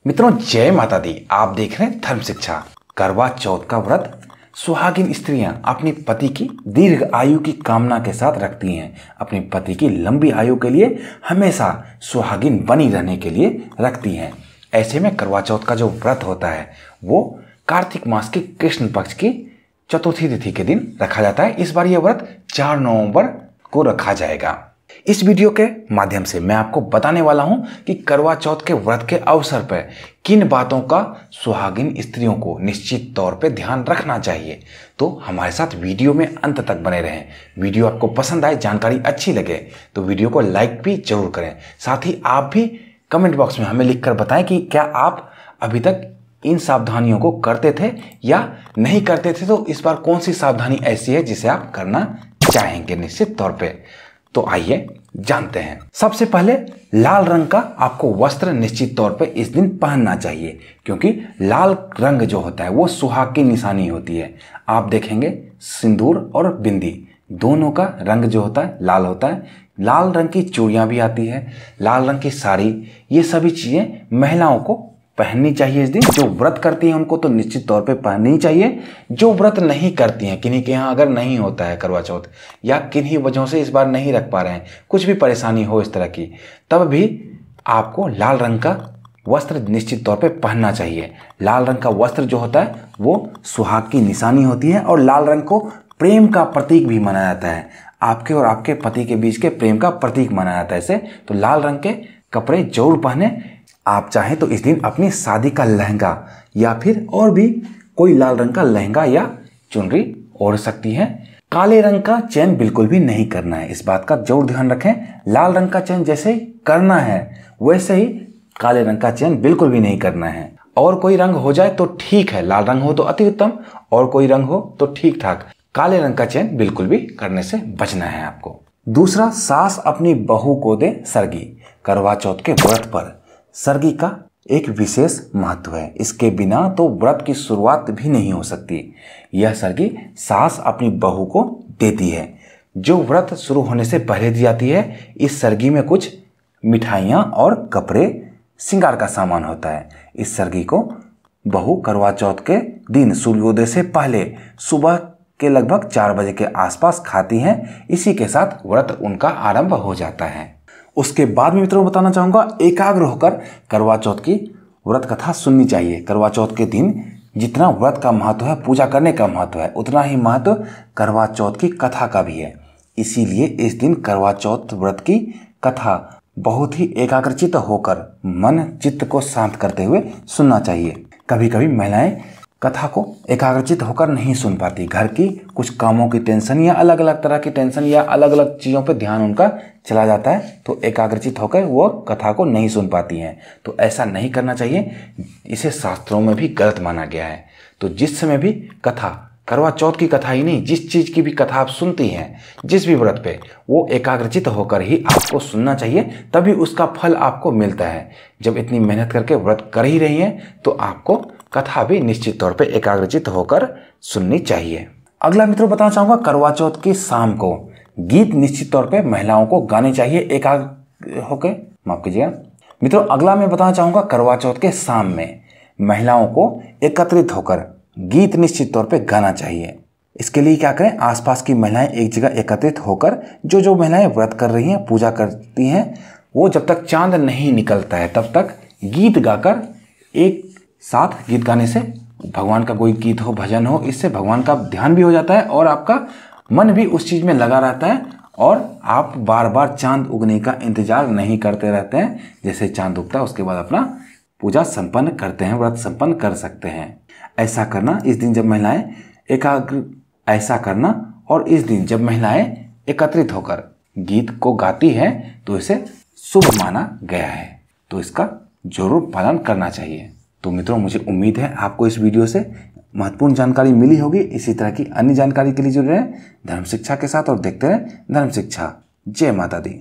मित्रों जय माता दी। आप देख रहे हैं धर्म शिक्षा। करवा चौथ का व्रत सुहागिन स्त्रियां अपने पति की दीर्घ आयु की कामना के साथ रखती हैं। अपने पति की लंबी आयु के लिए हमेशा सुहागिन बनी रहने के लिए रखती हैं। ऐसे में करवा चौथ का जो व्रत होता है वो कार्तिक मास की कृष्ण पक्ष की चतुर्थी तिथि के दिन रखा जाता है। इस बार यह व्रत 4 नवंबर को रखा जाएगा। इस वीडियो के माध्यम से मैं आपको बताने वाला हूं कि करवा चौथ के व्रत के अवसर पर किन बातों का सुहागिन स्त्रियों को निश्चित तौर पे ध्यान रखना चाहिए। तो हमारे साथ वीडियो में अंत तक बने रहें। वीडियो आपको पसंद आए, जानकारी अच्छी लगे तो वीडियो को लाइक भी जरूर करें। साथ ही आप भी कमेंट बॉक्स में हमें लिखकर बताएं कि क्या आप अभी तक इन सावधानियों को करते थे या नहीं करते थे। तो इस बार कौन सी सावधानी ऐसी है जिसे आप करना चाहेंगे निश्चित तौर पे। तो आइए जानते हैं। सबसे पहले लाल रंग का आपको वस्त्र निश्चित तौर पे इस दिन पहनना चाहिए, क्योंकि लाल रंग जो होता है वो सुहाग की निशानी होती है। आप देखेंगे सिंदूर और बिंदी दोनों का रंग जो होता है लाल होता है। लाल रंग की चूड़ियां भी आती है, लाल रंग की साड़ी, ये सभी चीजें महिलाओं को पहननी चाहिए इस दिन। जो व्रत करती हैं उनको तो निश्चित तौर पे पहननी ही चाहिए। जो व्रत नहीं करती हैं, किन्हीं के यहाँ अगर नहीं होता है करवा चौथ या किन्हीं वजहों से इस बार नहीं रख पा रहे हैं, कुछ भी परेशानी हो इस तरह की, तब भी आपको लाल रंग का वस्त्र निश्चित तौर पे पहनना चाहिए। लाल रंग का वस्त्र जो होता है वो सुहाग की निशानी होती है और लाल रंग को प्रेम का प्रतीक भी माना जाता है। आपके और आपके पति के बीच के प्रेम का प्रतीक माना जाता है इसे। तो लाल रंग के कपड़े जरूर पहने। आप चाहें तो इस दिन अपनी शादी का लहंगा या फिर और भी कोई लाल रंग का लहंगा या चुनरी ओढ़ सकती हैं। काले रंग का चयन बिल्कुल भी नहीं करना है, इस बात का जरूर ध्यान रखें। लाल रंग का चयन जैसे करना है वैसे ही काले रंग का चयन बिल्कुल भी नहीं करना है। और कोई रंग हो जाए तो ठीक है, लाल रंग हो तो अति उत्तम, और कोई रंग हो तो ठीक ठाक। काले रंग का चयन बिल्कुल भी करने से बचना है आपको। दूसरा, सास अपनी बहू को दे सरगी। करवा चौथ के व्रत पर सरगी का एक विशेष महत्व है। इसके बिना तो व्रत की शुरुआत भी नहीं हो सकती। यह सरगी सास अपनी बहू को देती है, जो व्रत शुरू होने से पहले दी जाती है। इस सरगी में कुछ मिठाइयाँ और कपड़े, श्रृंगार का सामान होता है। इस सरगी को बहू करवा चौथ के दिन सूर्योदय से पहले सुबह के लगभग 4 बजे के आसपास खाती हैं। इसी के साथ व्रत उनका आरंभ हो जाता है। उसके बाद में मित्रों बताना चाहूँगा, एकाग्र होकर करवा चौथ की व्रत कथा सुननी चाहिए। करवा चौथ के दिन जितना व्रत का महत्व है, पूजा करने का महत्व है, उतना ही महत्व करवा चौथ की कथा का भी है। इसीलिए इस दिन करवा चौथ व्रत की कथा बहुत ही एकाग्रचित होकर मन चित्त को शांत करते हुए सुनना चाहिए। कभी कभी महिलाएं कथा को एकाग्रचित होकर नहीं सुन पाती। घर की कुछ कामों की टेंशन या अलग अलग तरह की टेंशन या अलग अलग चीज़ों पे ध्यान उनका चला जाता है, तो एकाग्रचित होकर वो कथा को नहीं सुन पाती हैं। तो ऐसा नहीं करना चाहिए, इसे शास्त्रों में भी गलत माना गया है। तो जिस समय भी कथा, करवा चौथ की कथा ही नहीं, जिस चीज़ की भी कथा आप सुनती हैं, जिस भी व्रत पे, वो एकाग्रचित होकर ही आपको सुनना चाहिए, तभी उसका फल आपको मिलता है। जब इतनी मेहनत करके व्रत कर ही रही हैं तो आपको कथा भी निश्चित तौर पे एकाग्रचित होकर सुननी चाहिए। अगला मित्रों बताना चाहूँगा, करवा चौथ की शाम को गीत निश्चित तौर पे महिलाओं को गाने चाहिए एकाग्र होकर। माफ कीजिएगा मित्रों, अगला मैं बताना चाहूँगा, करवा चौथ के शाम में महिलाओं को एकत्रित होकर गीत निश्चित तौर पे गाना चाहिए। इसके लिए क्या करें, आसपास की महिलाएं एक जगह एकत्रित होकर, जो महिलाएं व्रत कर रही हैं, पूजा करती हैं, वो जब तक चांद नहीं निकलता है तब तक गीत गाकर, एक साथ गीत गाने से भगवान का कोई गीत हो, भजन हो, इससे भगवान का ध्यान भी हो जाता है और आपका मन भी उस चीज़ में लगा रहता है और आप बार बार चांद उगने का इंतजार नहीं करते रहते हैं। जैसे चांद उगता है उसके बाद अपना पूजा संपन्न करते हैं, व्रत संपन्न कर सकते हैं। ऐसा करना इस दिन जब महिलाएं ऐसा करना और इस दिन जब महिलाएं एकत्रित होकर गीत को गाती हैं तो इसे शुभ माना गया है। तो इसका जरूर पालन करना चाहिए। तो मित्रों, मुझे उम्मीद है आपको इस वीडियो से महत्वपूर्ण जानकारी मिली होगी। इसी तरह की अन्य जानकारी के लिए जुड़े रहें धर्म शिक्षा के साथ और देखते रहें धर्म शिक्षा। जय माता दी।